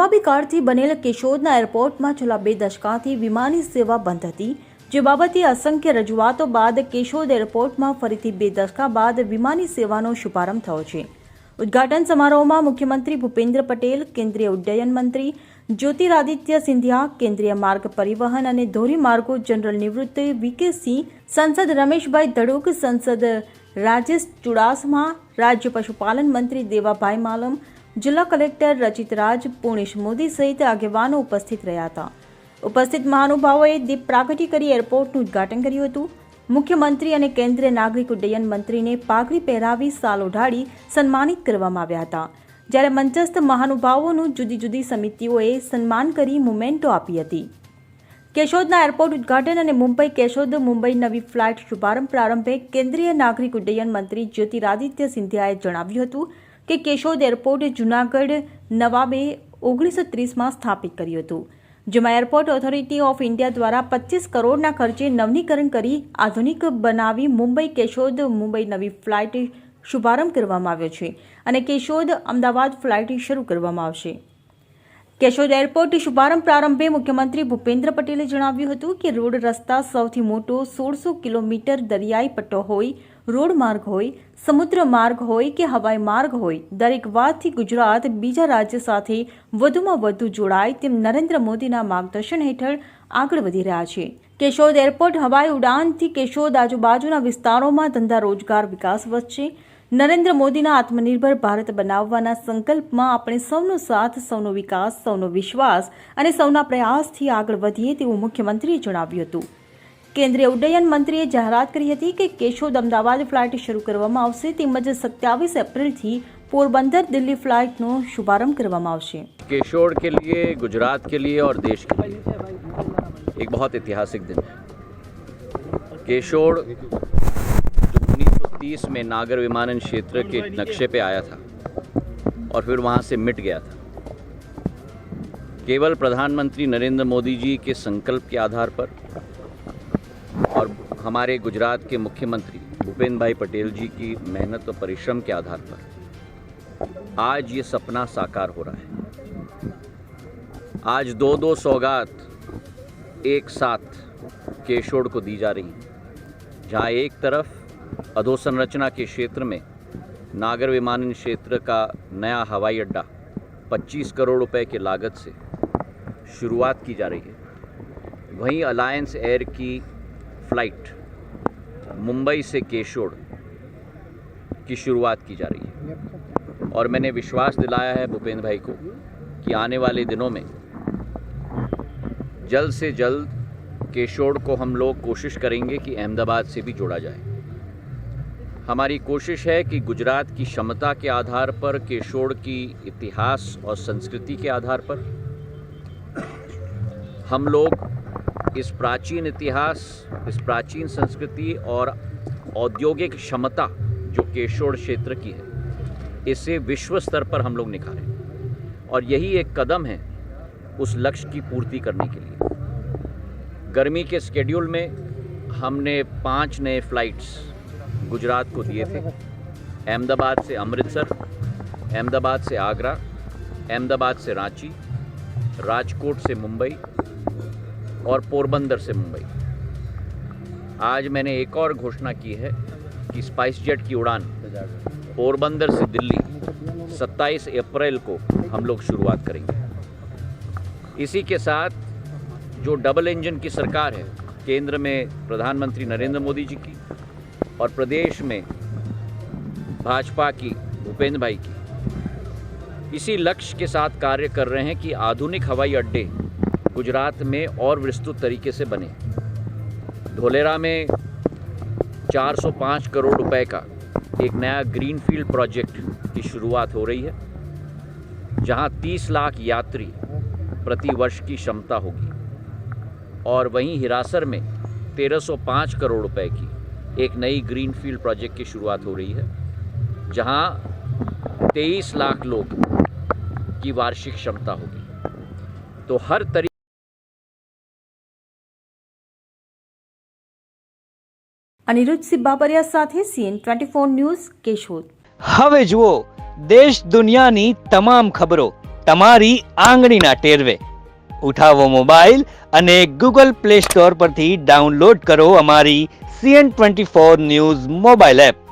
નવાબી કાળથી બનેલ કેશોદના એરપોર્ટમાં છેલ્લા 2 દશકાથી વિમાની સેવા બંધ હતી, જે બાબતે અસંખ્ય રજૂઆતો બાદ કેશોદ એરપોર્ટમાં ફરીથી 2 દશકા બાદ વિમાની સેવાનો શુભારંભ થયો છે। ઉદ્ઘાટન સમારોહમાં મુખ્યમંત્રી ભૂપેન્દ્ર પટેલ, કેન્દ્રીય ઉડ્ડયન મંત્રી જ્યોતિરાદિત્ય સિંધિયા, કેન્દ્રીય માર્ગ પરિવહન અને ધોરીમાર્ગો જનરલ નિવૃત્ત વીકે સિંહ, સંસદ રમેશભાઈ ધડુક, સંસદ રાજેશ ચુડાસમા, રાજ્ય પશુપાલન મંત્રી દેવાભાઈ માલમ, જિલ્લા કલેક્ટર રચિત રાજ, પૂર્ણેશ મોદી સહિત આગેવાનો ઉપસ્થિત રહ્યા હતા। ઉપસ્થિત મહાનુભાવોએ દીપ પ્રાગટ્ય કરી એરપોર્ટનું ઉદ્ઘાટન કર્યું હતું। મુખ્યમંત્રી અને કેન્દ્રીય નાગરિક ઉડ્ડયન મંત્રીને પાઘડી પહેરાવી શાલ ઓઢાડી સન્માનિત કરવામાં આવ્યા હતા, જ્યારે મંચસ્થ મહાનુભાવોનું જુદી જુદી સમિતિઓએ સન્માન કરી મોમેન્ટો આપી હતી। કેશોદના એરપોર્ટ ઉદ્ઘાટન અને મુંબઈ કેશોદ મુંબઈ નવી ફ્લાઇટ શુભારંભ પ્રારંભે કેન્દ્રીય નાગરિક ઉડ્ડયન મંત્રી જ્યોતિરાદિત્ય સિંધિયાએ જણાવ્યું હતું કે કેશોદ એરપોર્ટ જૂનાગઢ નવાબે 1930માં સ્થાપિત કર્યું હતું, જેમાં એરપોર્ટ ઓથોરિટી ઓફ ઇન્ડિયા દ્વારા 25 કરોડના ખર્ચે નવીનીકરણ કરી આધુનિક બનાવી મુંબઈ કેશોદ મુંબઈ નવી ફ્લાઇટ શુભારંભ કરવામાં આવ્યો છે અને કેશોદ અમદાવાદ ફ્લાઇટ શરૂ કરવામાં આવશે। કેશોદ એરપોર્ટ શુભારંભ પ્રારંભે મુખ્યમંત્રી ભૂપેન્દ્ર પટેલે જણાવ્યું હતું કે રોડ રસ્તા સૌથી મોટો 1600 કિલોમીટર દરિયાઈ પટ્ટો હોય, રોડ માર્ગ હોય, સમુદ્ર માર્ગ હોય કે હવાઈ માર્ગ હોય, દરેક વાતથી ગુજરાત બીજા રાજ્ય સાથે વધુમાં વધુ જોડાય તેમ નરેન્દ્ર મોદીના માર્ગદર્શન હેઠળ આગળ વધી રહ્યા છે। કેશોદ એરપોર્ટ હવાઈ ઉડાનથી કેશોદ આજુબાજુના વિસ્તારોમાં ધંધા રોજગાર વિકાસ વધશે। નરેન્દ્ર મોદીના આત્મનિર્ભર ભારત બનાવવાના સંકલ્પમાં આપણે સૌનો સાથ, સૌનો વિકાસ, સૌનો વિશ્વાસ અને સૌના પ્રયાસથી આગળ વધીએ તેવું મુખ્યમંત્રીએ જણાવ્યું હતું। કેન્દ્રીય ઉડ્ડયન મંત્રીએ જાહેરાત કરી હતી કે કેશોદ અમદાવાદ ફ્લાઇટ શરૂ કરવામાં આવશે, તેમજ 27 એપ્રિલથી પોરબંદર દિલ્હી फ्लाइट નો શુભારંભ કરવામાં આવશે। केशोद के लिए, गुजरात के लिए और देश के लिए एक बहुत ऐतिहासिक दिन है। केशोद जो 1930 में नागर विमानन क्षेत्र के नक्शे पे आया था और फिर वहाँ से मिट गया था, केवल प्रधानमंत्री नरेंद्र मोदी जी के संकल्प के आधार पर और हमारे गुजरात के मुख्यमंत्री भूपेंद्र भाई पटेल जी की मेहनत और परिश्रम के आधार पर आज ये सपना साकार हो रहा है। आज 2-2 सौगात एक साथ केशोद को दी जा रही हैं, जहाँ एक तरफ अधोसंरचना के क्षेत्र में नागर विमानन क्षेत्र का नया हवाई अड्डा 25 करोड़ रुपए की लागत से शुरुआत की जा रही है, वहीं अलायंस एयर की फ्लाइट मुंबई से केशोद की शुरुआत की जा रही है। और मैंने विश्वास दिलाया है भूपेंद्र भाई को कि आने वाले दिनों में जल्द से जल्द केशोद को हम लोग कोशिश करेंगे कि अहमदाबाद से भी जोड़ा जाए। हमारी कोशिश है कि गुजरात की क्षमता के आधार पर, केशोद की इतिहास और संस्कृति के आधार पर हम लोग इस प्राचीन इतिहास, इस प्राचीन संस्कृति और औद्योगिक क्षमता जो केशोद क्षेत्र की है, इसे विश्व स्तर पर हम लोग निखारें और यही एक कदम है उस लक्ष्य की पूर्ति करने के लिए। गर्मी के स्केड्यूल में हमने 5 नए फ्लाइट्स गुजरात को दिए थे, अहमदाबाद से अमृतसर, अहमदाबाद से आगरा, अहमदाबाद से रांची, राजकोट से मुंबई और पोरबंदर से मुंबई। आज मैंने एक और घोषणा की है कि स्पाइस जेट की उड़ान पोरबंदर से दिल्ली 27 अप्रैल को हम लोग शुरुआत करेंगे। इसी के साथ जो डबल इंजन की सरकार है, केंद्र में प्रधानमंत्री नरेंद्र मोदी जी की और प्रदेश में भाजपा की भूपेंद्र भाई की, इसी लक्ष्य के साथ कार्य कर रहे हैं कि आधुनिक हवाई अड्डे गुजरात में और विस्तृत तरीके से बने। धोलेरा में 405 करोड़ रुपए का एक नया ग्रीनफील्ड प्रोजेक्ट की शुरुआत हो रही है, जहां 30 लाख यात्री प्रति वर्ष की क्षमता होगी। और वहीं हिरासर में 1305 करोड़ रुपए की एक नई ग्रीनफील्ड प्रोजेक्ट की शुरुआत हो रही है, जहां 23 लाख लोग की वार्षिक क्षमता होगी। तो हर तरीके અનિરુદ્ધ સિબ્બાપરિયા સાથે CN24 ન્યૂઝ કેશોદ। હવે જુઓ દેશ દુનિયાની તમામ ખબરો તમારી આંગળીના ટેરવે. ઉઠાવો મોબાઈલ અને ગૂગલ પ્લે સ્ટોર પરથી ડાઉનલોડ કરો અમારી CN24 ન્યૂઝ મોબાઈલ એપ.